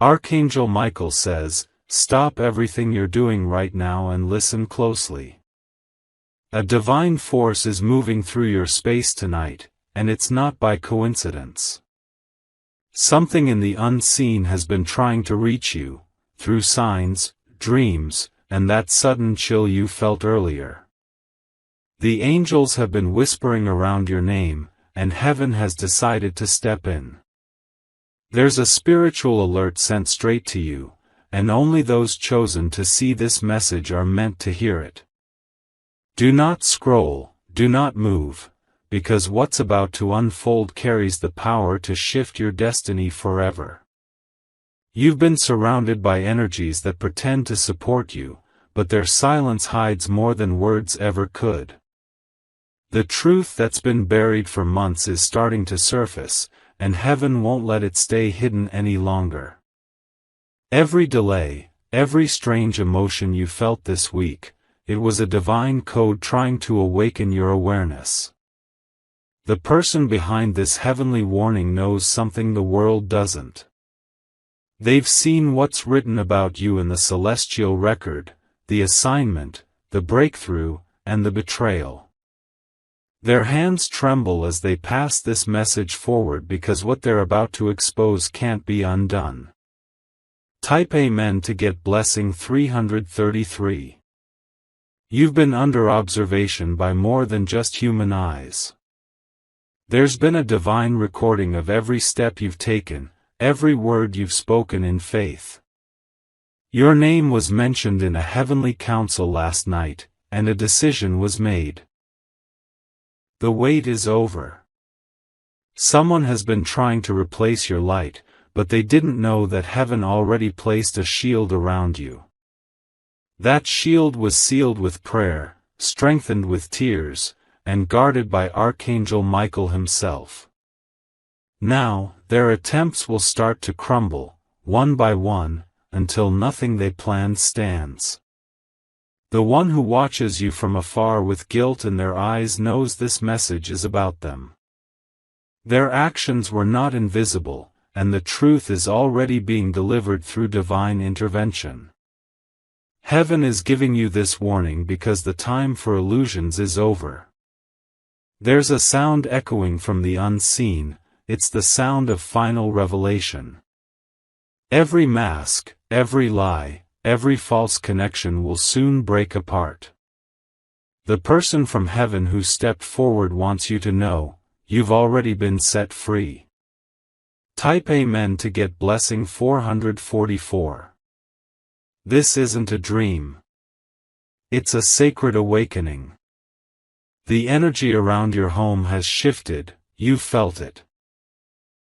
Archangel Michael says, stop everything you're doing right now and listen closely. A divine force is moving through your space tonight, and it's not by coincidence. Something in the unseen has been trying to reach you, through signs, dreams, and that sudden chill you felt earlier. The angels have been whispering around your name, and heaven has decided to step in. There's a spiritual alert sent straight to you, and only those chosen to see this message are meant to hear it. Do not scroll, do not move, because what's about to unfold carries the power to shift your destiny forever. You've been surrounded by energies that pretend to support you, but their silence hides more than words ever could. The truth that's been buried for months is starting to surface, and heaven won't let it stay hidden any longer. Every delay, every strange emotion you felt this week, it was a divine code trying to awaken your awareness. The person behind this heavenly warning knows something the world doesn't. They've seen what's written about you in the celestial record, the assignment, the breakthrough, and the betrayal. Their hands tremble as they pass this message forward because what they're about to expose can't be undone. Type Amen to get blessing 333. You've been under observation by more than just human eyes. There's been a divine recording of every step you've taken, every word you've spoken in faith. Your name was mentioned in a heavenly council last night, and a decision was made. The wait is over. Someone has been trying to replace your light, but they didn't know that heaven already placed a shield around you. That shield was sealed with prayer, strengthened with tears, and guarded by Archangel Michael himself. Now, their attempts will start to crumble, one by one, until nothing they planned stands. The one who watches you from afar with guilt in their eyes knows this message is about them. Their actions were not invisible, and the truth is already being delivered through divine intervention. Heaven is giving you this warning because the time for illusions is over. There's a sound echoing from the unseen, it's the sound of final revelation. Every mask, every lie, every false connection will soon break apart. The person from heaven who stepped forward wants you to know, you've already been set free. Type Amen to get blessing 444. This isn't a dream. It's a sacred awakening. The energy around your home has shifted, you felt it.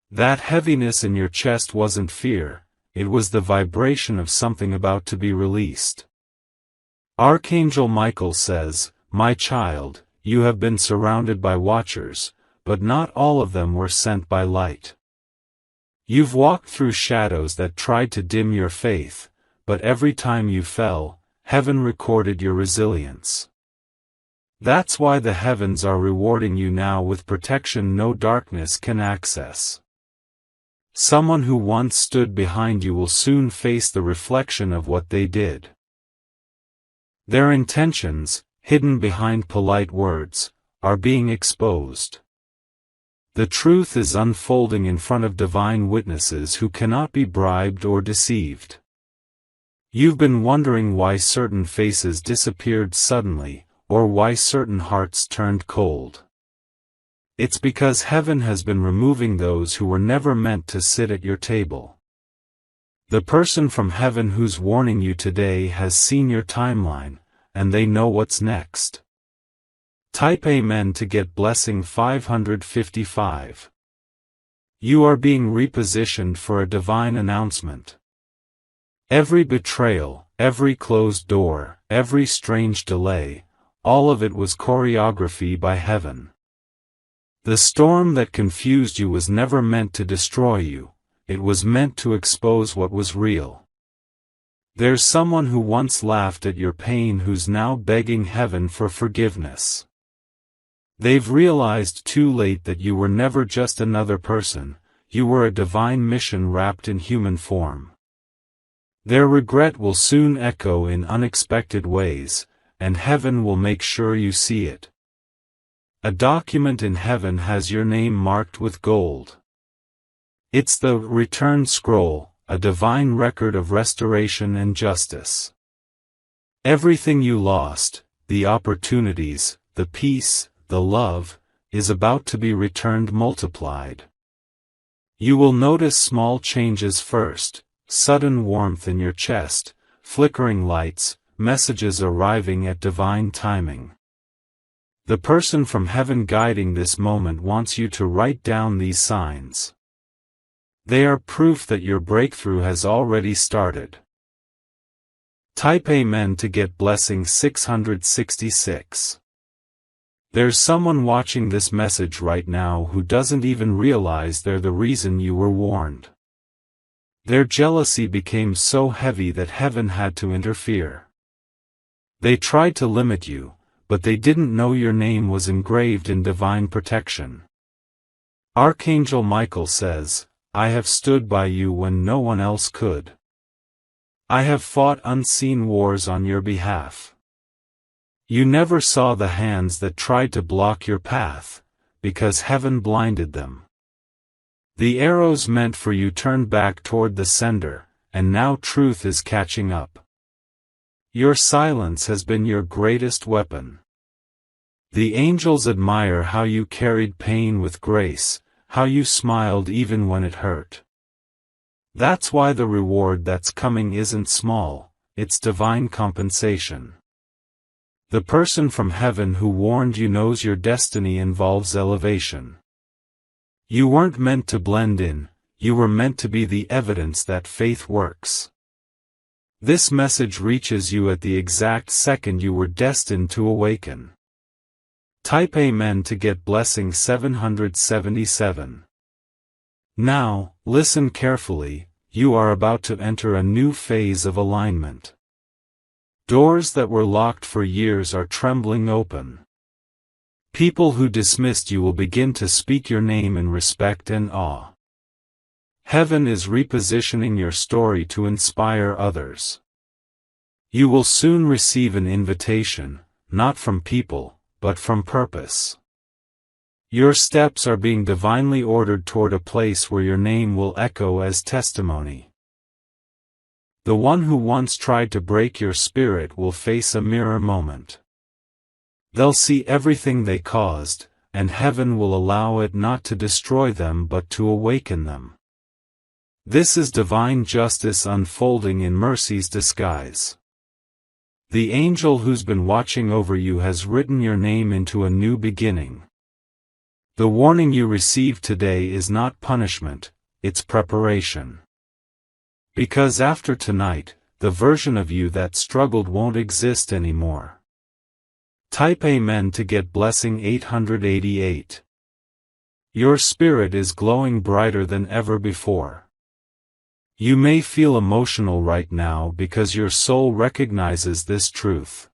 That heaviness in your chest wasn't fear. It was the vibration of something about to be released. Archangel Michael says, my child, you have been surrounded by watchers, but not all of them were sent by light. You've walked through shadows that tried to dim your faith, but every time you fell, heaven recorded your resilience. That's why the heavens are rewarding you now with protection no darkness can access. Someone who once stood behind you will soon face the reflection of what they did. Their intentions, hidden behind polite words, are being exposed. The truth is unfolding in front of divine witnesses who cannot be bribed or deceived. You've been wondering why certain faces disappeared suddenly, or why certain hearts turned cold. It's because heaven has been removing those who were never meant to sit at your table. The person from heaven who's warning you today has seen your timeline, and they know what's next. Type Amen to get blessing 555. You are being repositioned for a divine announcement. Every betrayal, every closed door, every strange delay, all of it was choreography by heaven. The storm that confused you was never meant to destroy you, it was meant to expose what was real. There's someone who once laughed at your pain who's now begging heaven for forgiveness. They've realized too late that you were never just another person, you were a divine mission wrapped in human form. Their regret will soon echo in unexpected ways, and heaven will make sure you see it. A document in heaven has your name marked with gold. It's the return scroll, a divine record of restoration and justice. Everything you lost, the opportunities, the peace, the love, is about to be returned multiplied. You will notice small changes first, sudden warmth in your chest, flickering lights, messages arriving at divine timing. The person from heaven guiding this moment wants you to write down these signs. They are proof that your breakthrough has already started. Type Amen to get blessing 666. There's someone watching this message right now who doesn't even realize they're the reason you were warned. Their jealousy became so heavy that heaven had to interfere. They tried to limit you, but they didn't know your name was engraved in divine protection. Archangel Michael says, I have stood by you when no one else could. I have fought unseen wars on your behalf. You never saw the hands that tried to block your path, because heaven blinded them. The arrows meant for you turned back toward the sender, and now truth is catching up. Your silence has been your greatest weapon. The angels admire how you carried pain with grace, how you smiled even when it hurt. That's why the reward that's coming isn't small, it's divine compensation. The person from heaven who warned you knows your destiny involves elevation. You weren't meant to blend in, you were meant to be the evidence that faith works. This message reaches you at the exact second you were destined to awaken. Type Amen to get blessing 777. Now, listen carefully, you are about to enter a new phase of alignment. Doors that were locked for years are trembling open. People who dismissed you will begin to speak your name in respect and awe. Heaven is repositioning your story to inspire others. You will soon receive an invitation, not from people, but from purpose. Your steps are being divinely ordered toward a place where your name will echo as testimony. The one who once tried to break your spirit will face a mirror moment. They'll see everything they caused, and heaven will allow it not to destroy them but to awaken them. This is divine justice unfolding in mercy's disguise. The angel who's been watching over you has written your name into a new beginning. The warning you received today is not punishment, it's preparation. Because after tonight, the version of you that struggled won't exist anymore. Type Amen to get blessing 888. Your spirit is glowing brighter than ever before. You may feel emotional right now because your soul recognizes this truth.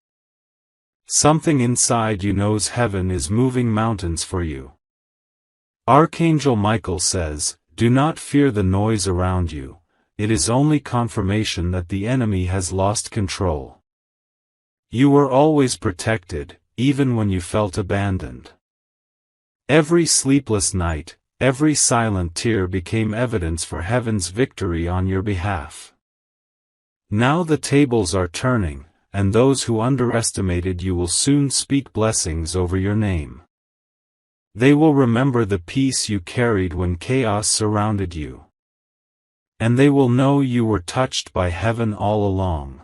Something inside you knows heaven is moving mountains for you. Archangel Michael says, do not fear the noise around you, it is only confirmation that the enemy has lost control. You were always protected, even when you felt abandoned. Every sleepless night, every silent tear became evidence for heaven's victory on your behalf. Now the tables are turning, and those who underestimated you will soon speak blessings over your name. They will remember the peace you carried when chaos surrounded you. And they will know you were touched by heaven all along.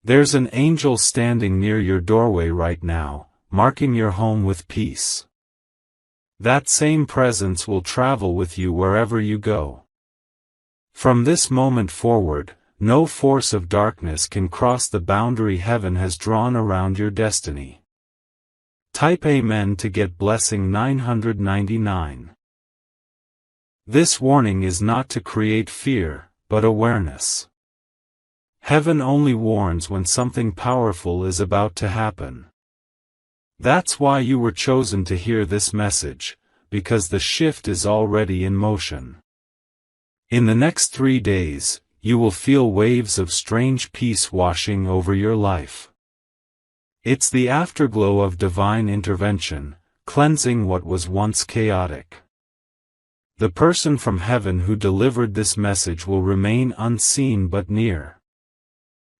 There's an angel standing near your doorway right now, marking your home with peace. That same presence will travel with you wherever you go. From this moment forward, no force of darkness can cross the boundary heaven has drawn around your destiny. Type Amen to get blessing 999. This warning is not to create fear, but awareness. Heaven only warns when something powerful is about to happen. That's why you were chosen to hear this message, because the shift is already in motion. In the next 3 days, you will feel waves of strange peace washing over your life. It's the afterglow of divine intervention, cleansing what was once chaotic. The person from heaven who delivered this message will remain unseen but near.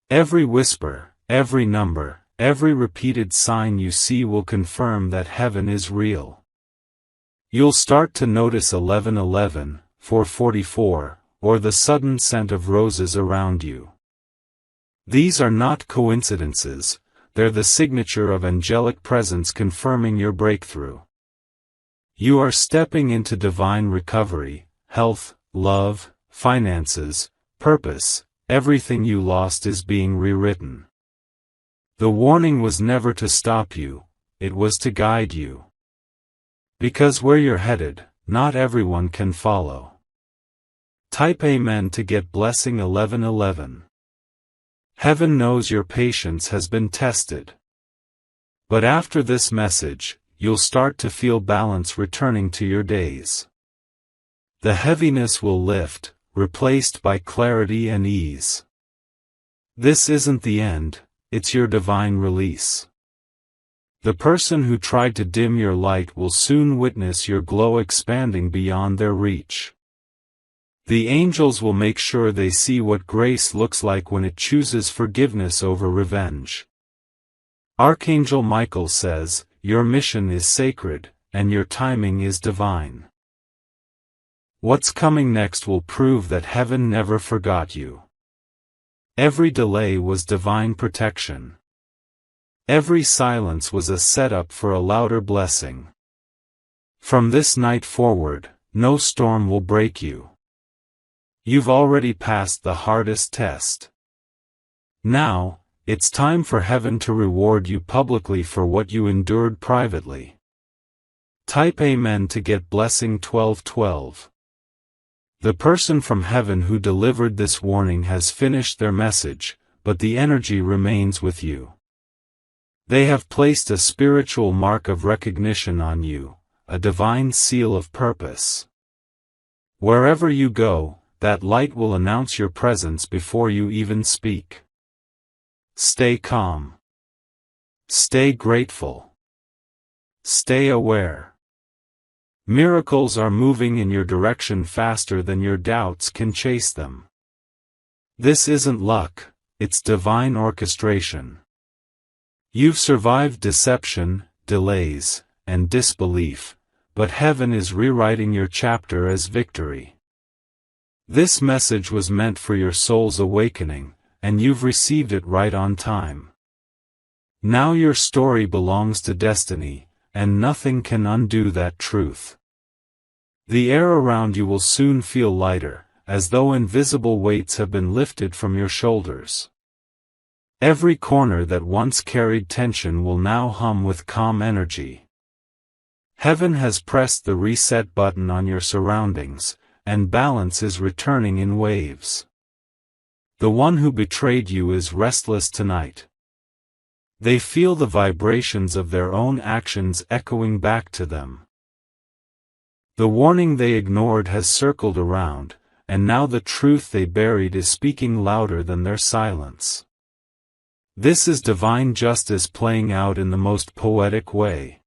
Every whisper, every number, every repeated sign you see will confirm that heaven is real. You'll start to notice 1111, 444, or the sudden scent of roses around you. These are not coincidences, they're the signature of angelic presence confirming your breakthrough. You are stepping into divine recovery, health, love, finances, purpose, everything you lost is being rewritten. The warning was never to stop you, it was to guide you. Because where you're headed, not everyone can follow. Type Amen to get blessing 1111. Heaven knows your patience has been tested. But after this message, you'll start to feel balance returning to your days. The heaviness will lift, replaced by clarity and ease. This isn't the end, it's your divine release. The person who tried to dim your light will soon witness your glow expanding beyond their reach. The angels will make sure they see what grace looks like when it chooses forgiveness over revenge. Archangel Michael says, your mission is sacred, and your timing is divine. What's coming next will prove that heaven never forgot you. Every delay was divine protection. Every silence was a setup for a louder blessing. From this night forward, no storm will break you. You've already passed the hardest test. Now, it's time for heaven to reward you publicly for what you endured privately. Type Amen to get blessing 1212. The person from heaven who delivered this warning has finished their message, but the energy remains with you. They have placed a spiritual mark of recognition on you, a divine seal of purpose. Wherever you go, that light will announce your presence before you even speak. Stay calm. Stay grateful. Stay aware. Miracles are moving in your direction faster than your doubts can chase them. This isn't luck, it's divine orchestration. You've survived deception, delays, and disbelief, but heaven is rewriting your chapter as victory. This message was meant for your soul's awakening, and you've received it right on time. Now your story belongs to destiny, and nothing can undo that truth. The air around you will soon feel lighter, as though invisible weights have been lifted from your shoulders. Every corner that once carried tension will now hum with calm energy. Heaven has pressed the reset button on your surroundings, and balance is returning in waves. The one who betrayed you is restless tonight. They feel the vibrations of their own actions echoing back to them. The warning they ignored has circled around, and now the truth they buried is speaking louder than their silence. This is divine justice playing out in the most poetic way.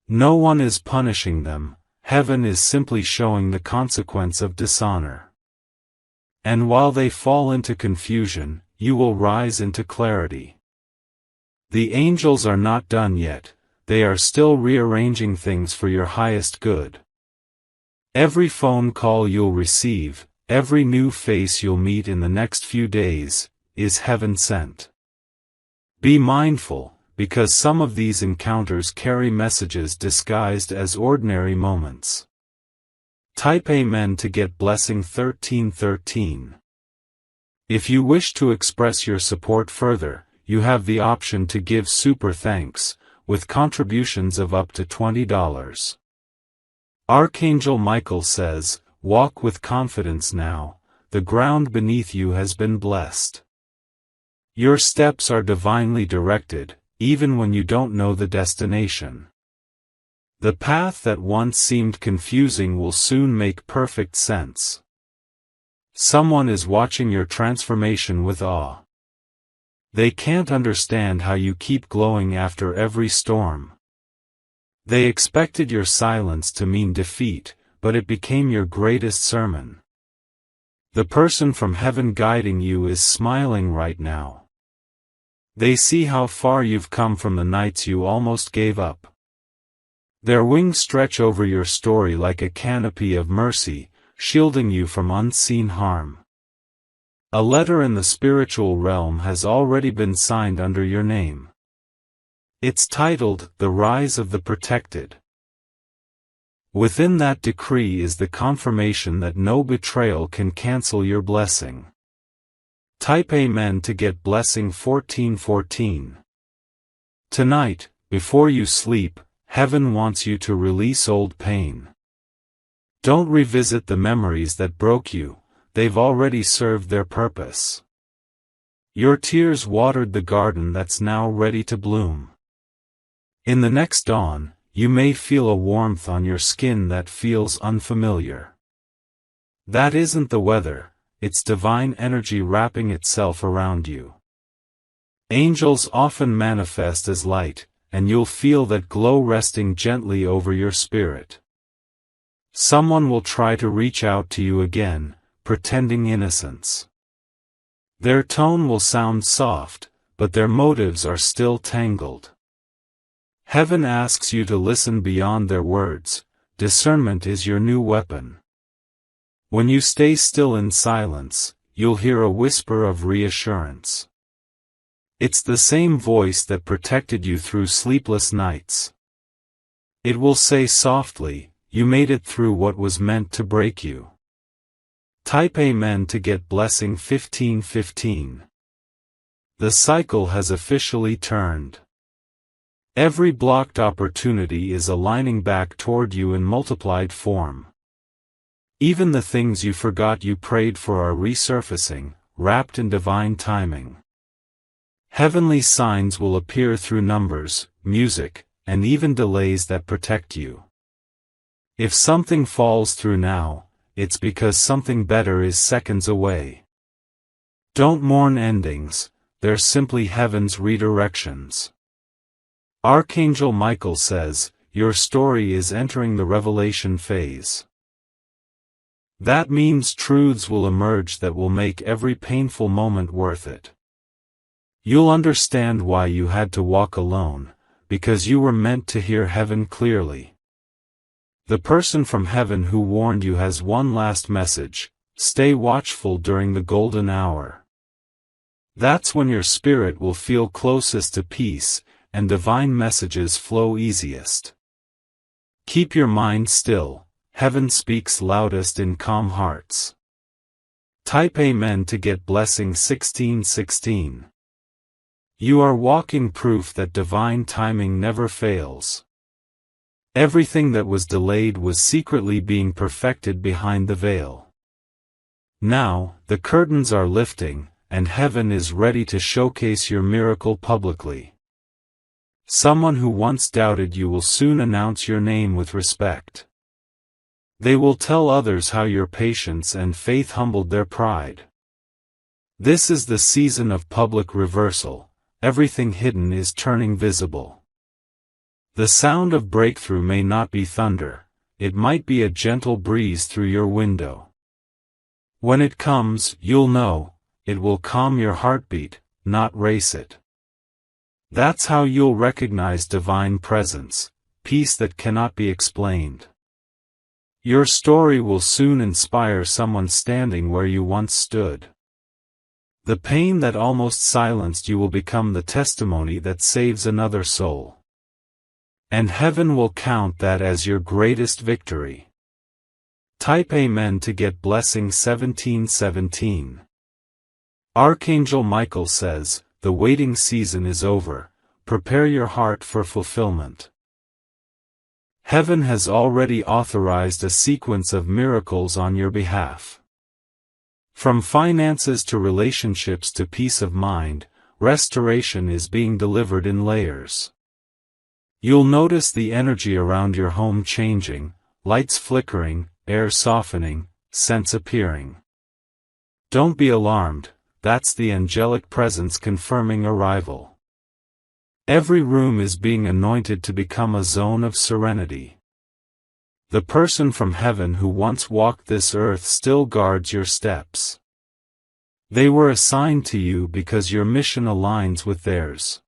No one is punishing them, heaven is simply showing the consequence of dishonor. And while they fall into confusion, you will rise into clarity. The angels are not done yet, they are still rearranging things for your highest good. Every phone call you'll receive, every new face you'll meet in the next few days, is heaven sent. Be mindful, because some of these encounters carry messages disguised as ordinary moments. Type Amen to get blessing 1313. If you wish to express your support further, you have the option to give super thanks, with contributions of up to $20. Archangel Michael says, walk with confidence now, the ground beneath you has been blessed. Your steps are divinely directed, even when you don't know the destination. The path that once seemed confusing will soon make perfect sense. Someone is watching your transformation with awe. They can't understand how you keep glowing after every storm. They expected your silence to mean defeat, but it became your greatest sermon. The person from heaven guiding you is smiling right now. They see how far you've come from the nights you almost gave up. Their wings stretch over your story like a canopy of mercy, shielding you from unseen harm. A letter in the spiritual realm has already been signed under your name. It's titled, The Rise of the Protected. Within that decree is the confirmation that no betrayal can cancel your blessing. Type Amen to get blessing 1414. Tonight, before you sleep, heaven wants you to release old pain. Don't revisit the memories that broke you, they've already served their purpose. Your tears watered the garden that's now ready to bloom. In the next dawn, you may feel a warmth on your skin that feels unfamiliar. That isn't the weather, it's divine energy wrapping itself around you. Angels often manifest as light, and you'll feel that glow resting gently over your spirit. Someone will try to reach out to you again, pretending innocence. Their tone will sound soft, but their motives are still tangled. Heaven asks you to listen beyond their words. Discernment is your new weapon. When you stay still in silence, you'll hear a whisper of reassurance. It's the same voice that protected you through sleepless nights. It will say softly, you made it through what was meant to break you. Type Amen to get blessing 1515. The cycle has officially turned. Every blocked opportunity is aligning back toward you in multiplied form. Even the things you forgot you prayed for are resurfacing, wrapped in divine timing. Heavenly signs will appear through numbers, music, and even delays that protect you. If something falls through now, it's because something better is seconds away. Don't mourn endings, they're simply heaven's redirections. Archangel Michael says, your story is entering the revelation phase. That means truths will emerge that will make every painful moment worth it. You'll understand why you had to walk alone, because you were meant to hear heaven clearly. The person from heaven who warned you has one last message: stay watchful during the golden hour. That's when your spirit will feel closest to peace, and divine messages flow easiest. Keep your mind still, heaven speaks loudest in calm hearts. Type Amen to get blessing 1616. You are walking proof that divine timing never fails. Everything that was delayed was secretly being perfected behind the veil. Now, the curtains are lifting, and heaven is ready to showcase your miracle publicly. Someone who once doubted you will soon announce your name with respect. They will tell others how your patience and faith humbled their pride. This is the season of public reversal. Everything hidden is turning visible. The sound of breakthrough may not be thunder, it might be a gentle breeze through your window. When it comes, you'll know, it will calm your heartbeat, not race it. That's how you'll recognize divine presence, peace that cannot be explained. Your story will soon inspire someone standing where you once stood. The pain that almost silenced you will become the testimony that saves another soul. And heaven will count that as your greatest victory. Type Amen to get blessing 1717. Archangel Michael says, the waiting season is over, prepare your heart for fulfillment. Heaven has already authorized a sequence of miracles on your behalf. From finances to relationships to peace of mind, restoration is being delivered in layers. You'll notice the energy around your home changing, lights flickering, air softening, scents appearing. Don't be alarmed, that's the angelic presence confirming arrival. Every room is being anointed to become a zone of serenity. The person from heaven who once walked this earth still guards your steps. They were assigned to you because your mission aligns with theirs.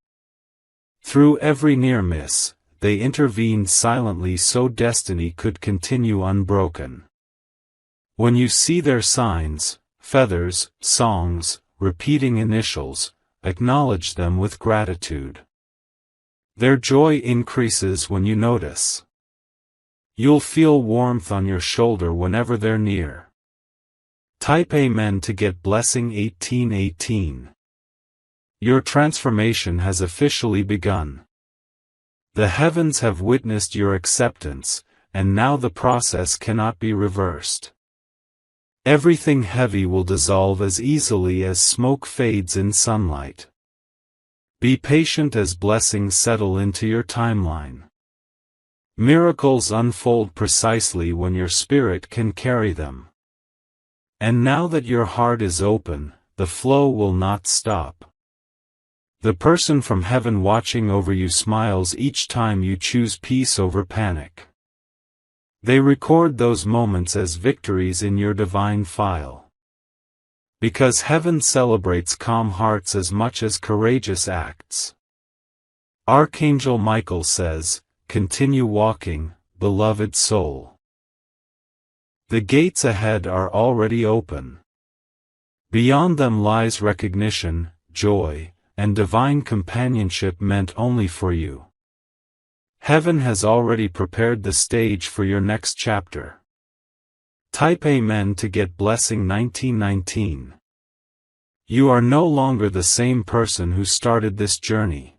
Through every near miss, they intervened silently so destiny could continue unbroken. When you see their signs, feathers, songs, repeating initials, acknowledge them with gratitude. Their joy increases when you notice. You'll feel warmth on your shoulder whenever they're near. Type Amen to get blessing 1818. Your transformation has officially begun. The heavens have witnessed your acceptance, and now the process cannot be reversed. Everything heavy will dissolve as easily as smoke fades in sunlight. Be patient as blessings settle into your timeline. Miracles unfold precisely when your spirit can carry them. And now that your heart is open, the flow will not stop. The person from heaven watching over you smiles each time you choose peace over panic. They record those moments as victories in your divine file. Because heaven celebrates calm hearts as much as courageous acts. Archangel Michael says, "Continue walking, beloved soul. The gates ahead are already open. Beyond them lies recognition, joy, and divine companionship meant only for you. Heaven has already prepared the stage for your next chapter." Type Amen to get blessing 1919. You are no longer the same person who started this journey.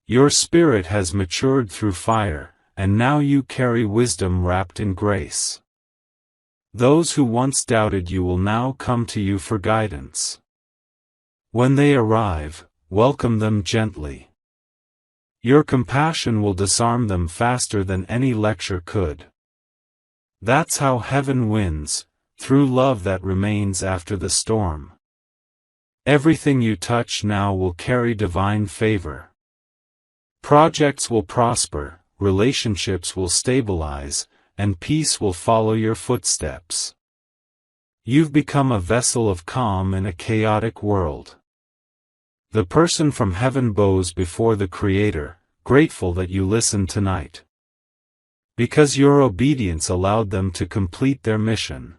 Your spirit has matured through fire, and now you carry wisdom wrapped in grace. Those who once doubted you will now come to you for guidance. When they arrive, welcome them gently. Your compassion will disarm them faster than any lecture could. That's how heaven wins, through love that remains after the storm. Everything you touch now will carry divine favor. Projects will prosper, relationships will stabilize, and peace will follow your footsteps. You've become a vessel of calm in a chaotic world. The person from heaven bows before the Creator, grateful that you listened tonight. Because your obedience allowed them to complete their mission.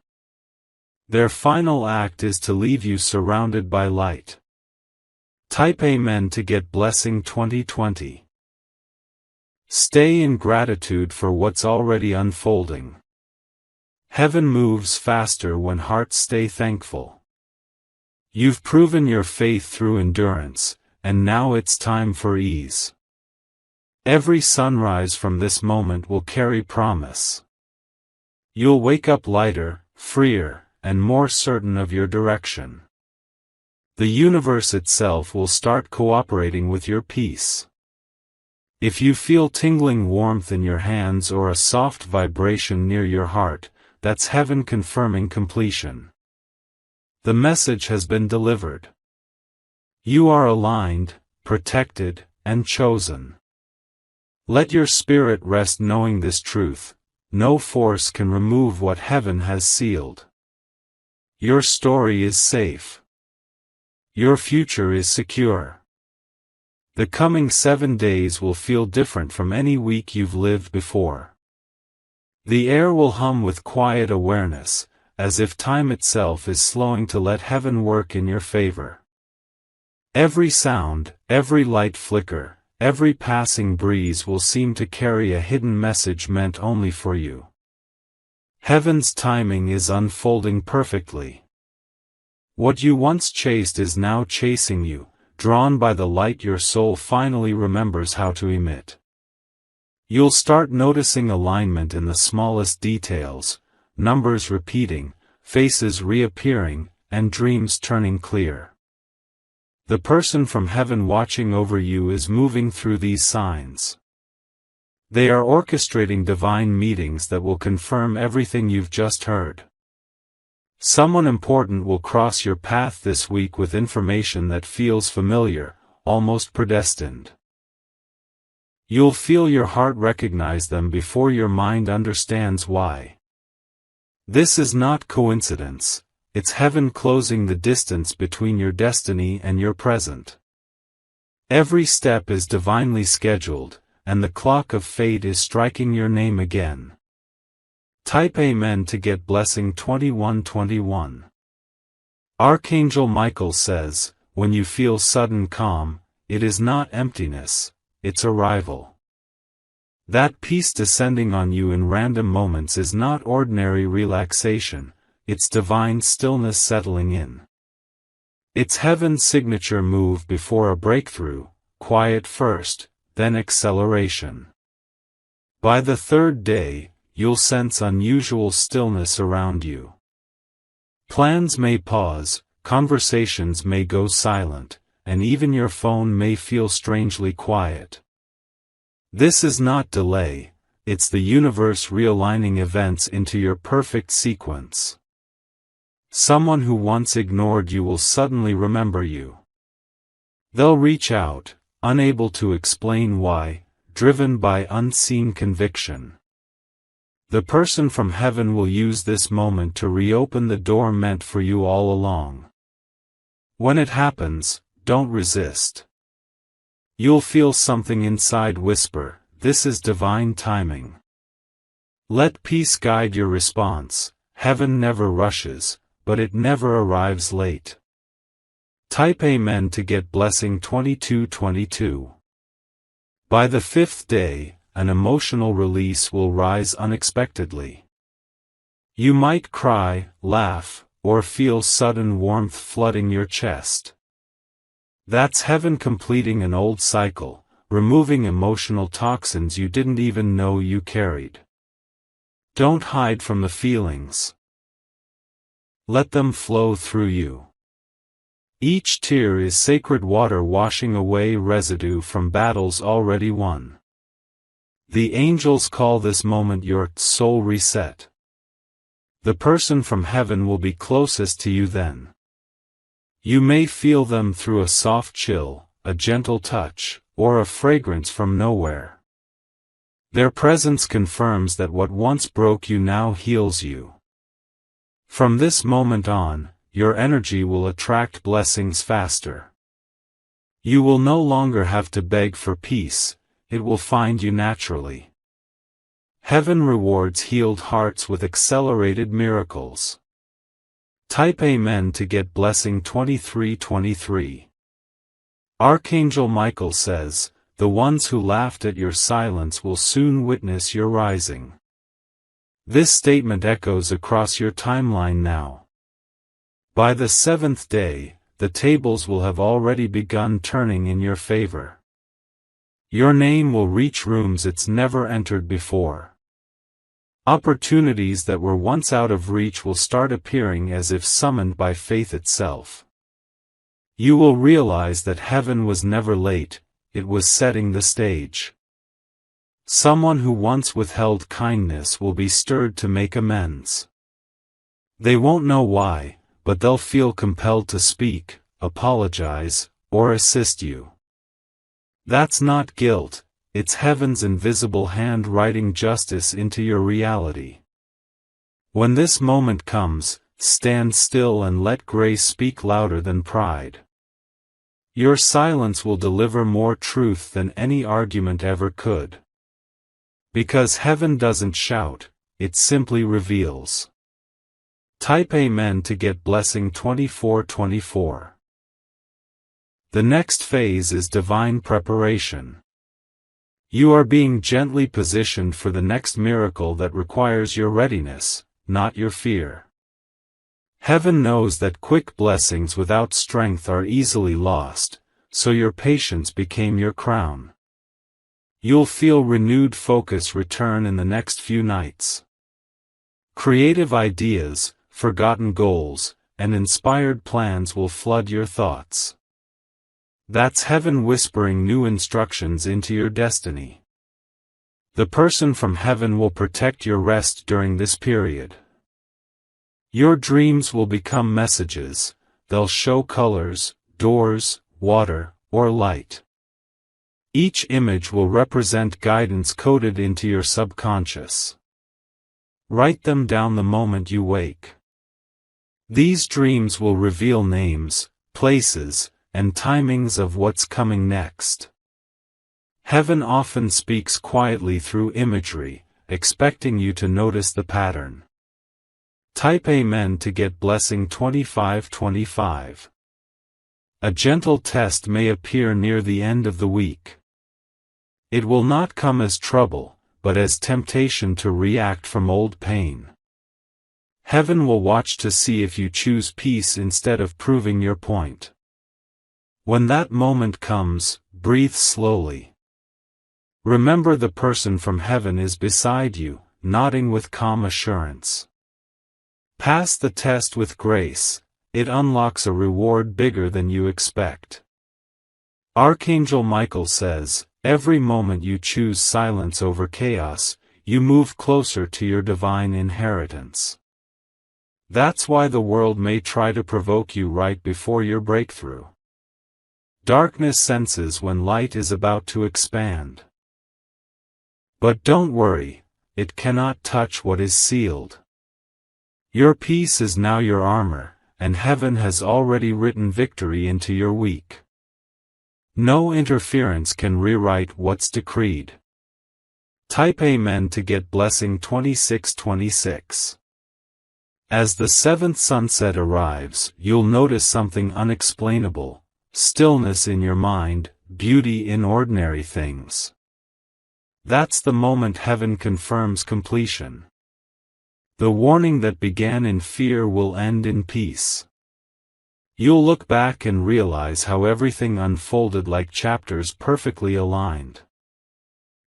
Their final act is to leave you surrounded by light. Type Amen to get blessing 2020. Stay in gratitude for what's already unfolding. Heaven moves faster when hearts stay thankful. You've proven your faith through endurance, and now it's time for ease. Every sunrise from this moment will carry promise. You'll wake up lighter, freer, and more certain of your direction. The universe itself will start cooperating with your peace. If you feel tingling warmth in your hands or a soft vibration near your heart, that's heaven confirming completion. The message has been delivered. You are aligned, protected, and chosen. Let your spirit rest knowing this truth: no force can remove what heaven has sealed. Your story is safe. Your future is secure. The coming 7 days will feel different from any week you've lived before. The air will hum with quiet awareness, as if time itself is slowing to let heaven work in your favor. Every sound, every light flicker, every passing breeze will seem to carry a hidden message meant only for you. Heaven's timing is unfolding perfectly. What you once chased is now chasing you, drawn by the light your soul finally remembers how to emit. You'll start noticing alignment in the smallest details, numbers repeating, faces reappearing, and dreams turning clear. The person from heaven watching over you is moving through these signs. They are orchestrating divine meetings that will confirm everything you've just heard. Someone important will cross your path this week with information that feels familiar, almost predestined. You'll feel your heart recognize them before your mind understands why. This is not coincidence, it's heaven closing the distance between your destiny and your present. Every step is divinely scheduled, and the clock of fate is striking your name again. Type Amen to get blessing 2121. Archangel Michael says, when you feel sudden calm, it is not emptiness, it's arrival. That peace descending on you in random moments is not ordinary relaxation, it's divine stillness settling in. It's heaven's signature move before a breakthrough, quiet first, then acceleration. By the third day, you'll sense unusual stillness around you. Plans may pause, conversations may go silent, and even your phone may feel strangely quiet. This is not delay, it's the universe realigning events into your perfect sequence. Someone who once ignored you will suddenly remember you. They'll reach out, unable to explain why, driven by unseen conviction. The person from heaven will use this moment to reopen the door meant for you all along. When it happens, don't resist. You'll feel something inside whisper, this is divine timing. Let peace guide your response. Heaven never rushes, but it never arrives late. Type Amen to get blessing 2222. By the fifth day, an emotional release will rise unexpectedly. You might cry, laugh, or feel sudden warmth flooding your chest. That's heaven completing an old cycle, removing emotional toxins you didn't even know you carried. Don't hide from the feelings. Let them flow through you. Each tear is sacred water washing away residue from battles already won. The angels call this moment your soul reset. The person from heaven will be closest to you then. You may feel them through a soft chill, a gentle touch, or a fragrance from nowhere. Their presence confirms that what once broke you now heals you. From this moment on, your energy will attract blessings faster. You will no longer have to beg for peace, it will find you naturally. Heaven rewards healed hearts with accelerated miracles. Type Amen to get blessing 2323. Archangel Michael says, the ones who laughed at your silence will soon witness your rising. This statement echoes across your timeline now. By the seventh day, the tables will have already begun turning in your favor. Your name will reach rooms it's never entered before. Opportunities that were once out of reach will start appearing as if summoned by faith itself. You will realize that heaven was never late, it was setting the stage. Someone who once withheld kindness will be stirred to make amends. They won't know why, but they'll feel compelled to speak, apologize, or assist you. That's not guilt, it's heaven's invisible hand writing justice into your reality. When this moment comes, stand still and let grace speak louder than pride. Your silence will deliver more truth than any argument ever could. Because heaven doesn't shout, it simply reveals. Type Amen to get blessing 2424. The next phase is divine preparation. You are being gently positioned for the next miracle that requires your readiness, not your fear. Heaven knows that quick blessings without strength are easily lost, so your patience became your crown. You'll feel renewed focus return in the next few nights. Creative ideas, forgotten goals, and inspired plans will flood your thoughts. That's heaven whispering new instructions into your destiny. The person from heaven will protect your rest during this period. Your dreams will become messages. They'll show colors, doors, water, or light. Each image will represent guidance coded into your subconscious. Write them down the moment you wake. These dreams will reveal names, places, and timings of what's coming next. Heaven often speaks quietly through imagery, expecting you to notice the pattern. Type Amen to get blessing 2525. A gentle test may appear near the end of the week. It will not come as trouble, but as temptation to react from old pain. Heaven will watch to see if you choose peace instead of proving your point. When that moment comes, breathe slowly. Remember the person from heaven is beside you, nodding with calm assurance. Pass the test with grace. It unlocks a reward bigger than you expect. Archangel Michael says, every moment you choose silence over chaos, you move closer to your divine inheritance. That's why the world may try to provoke you right before your breakthrough. Darkness senses when light is about to expand. But don't worry, it cannot touch what is sealed. Your peace is now your armor, and heaven has already written victory into your week. No interference can rewrite what's decreed. Type Amen to get blessing 2626. As the seventh sunset arrives, you'll notice something unexplainable: stillness in your mind, beauty in ordinary things. That's the moment heaven confirms completion. The warning that began in fear will end in peace. You'll look back and realize how everything unfolded like chapters perfectly aligned.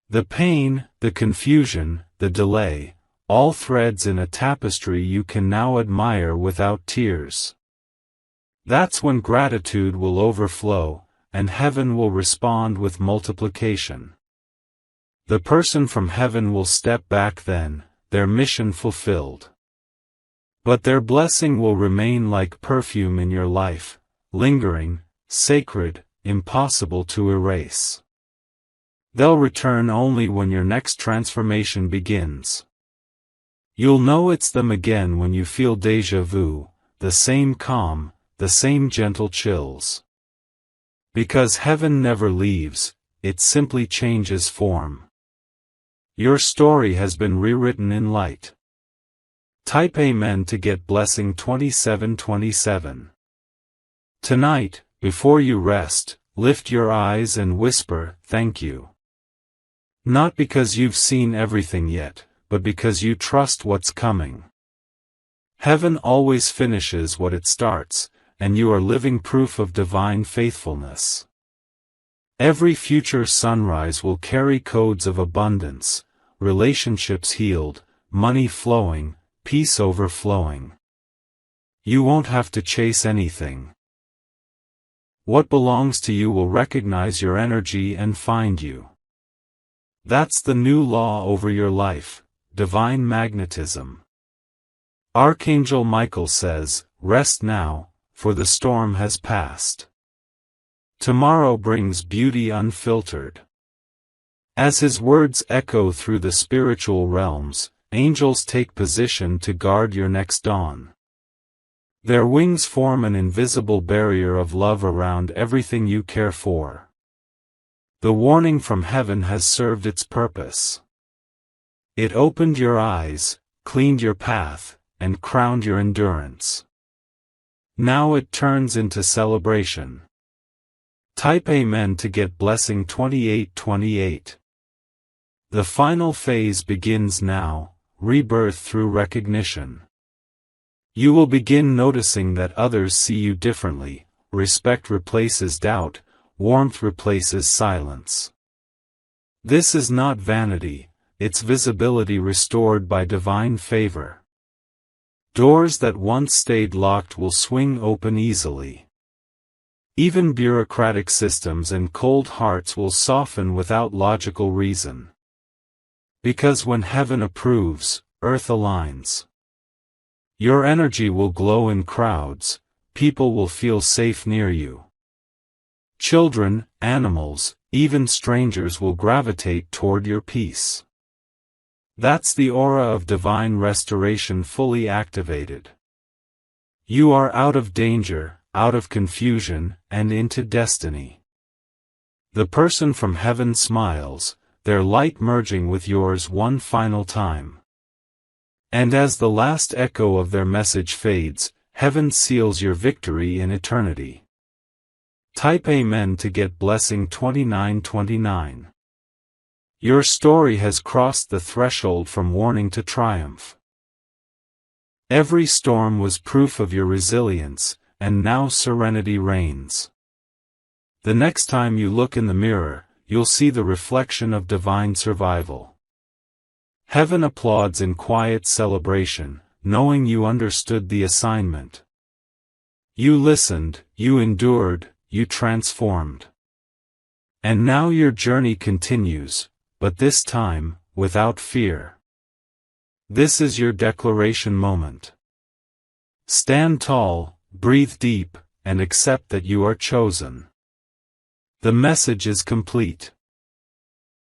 The pain, the confusion, the delay, all threads in a tapestry you can now admire without tears. That's when gratitude will overflow, and heaven will respond with multiplication. The person from heaven will step back then, their mission fulfilled. But their blessing will remain like perfume in your life, lingering, sacred, impossible to erase. They'll return only when your next transformation begins. You'll know it's them again when you feel déjà vu, the same calm, the same gentle chills. Because heaven never leaves, it simply changes form. Your story has been rewritten in light. Type Amen to get blessing 2727. Tonight, before you rest, lift your eyes and whisper, "Thank you." Not because you've seen everything yet, but because you trust what's coming. Heaven always finishes what it starts, and you are living proof of divine faithfulness. Every future sunrise will carry codes of abundance, relationships healed, money flowing, peace overflowing. You won't have to chase anything. What belongs to you will recognize your energy and find you. That's the new law over your life, divine magnetism. Archangel Michael says, rest now, for the storm has passed. Tomorrow brings beauty unfiltered. As his words echo through the spiritual realms, angels take position to guard your next dawn. Their wings form an invisible barrier of love around everything you care for. The warning from heaven has served its purpose. It opened your eyes, cleaned your path, and crowned your endurance. Now it turns into celebration. Type Amen to get blessing 2828. The final phase begins now, rebirth through recognition. You will begin noticing that others see you differently, respect replaces doubt, warmth replaces silence. This is not vanity, it's visibility restored by divine favor. Doors that once stayed locked will swing open easily. Even bureaucratic systems and cold hearts will soften without logical reason. Because when heaven approves, earth aligns. Your energy will glow in crowds, people will feel safe near you. Children, animals, even strangers will gravitate toward your peace. That's the aura of divine restoration fully activated. You are out of danger, out of confusion, and into destiny. The person from heaven smiles, their light merging with yours one final time. And as the last echo of their message fades, heaven seals your victory in eternity. Type Amen to get blessing 2929. Your story has crossed the threshold from warning to triumph. Every storm was proof of your resilience, and now serenity reigns. The next time you look in the mirror, you'll see the reflection of divine survival. Heaven applauds in quiet celebration, knowing you understood the assignment. You listened, you endured, you transformed. And now your journey continues, but this time, without fear. This is your declaration moment. Stand tall, breathe deep, and accept that you are chosen. The message is complete.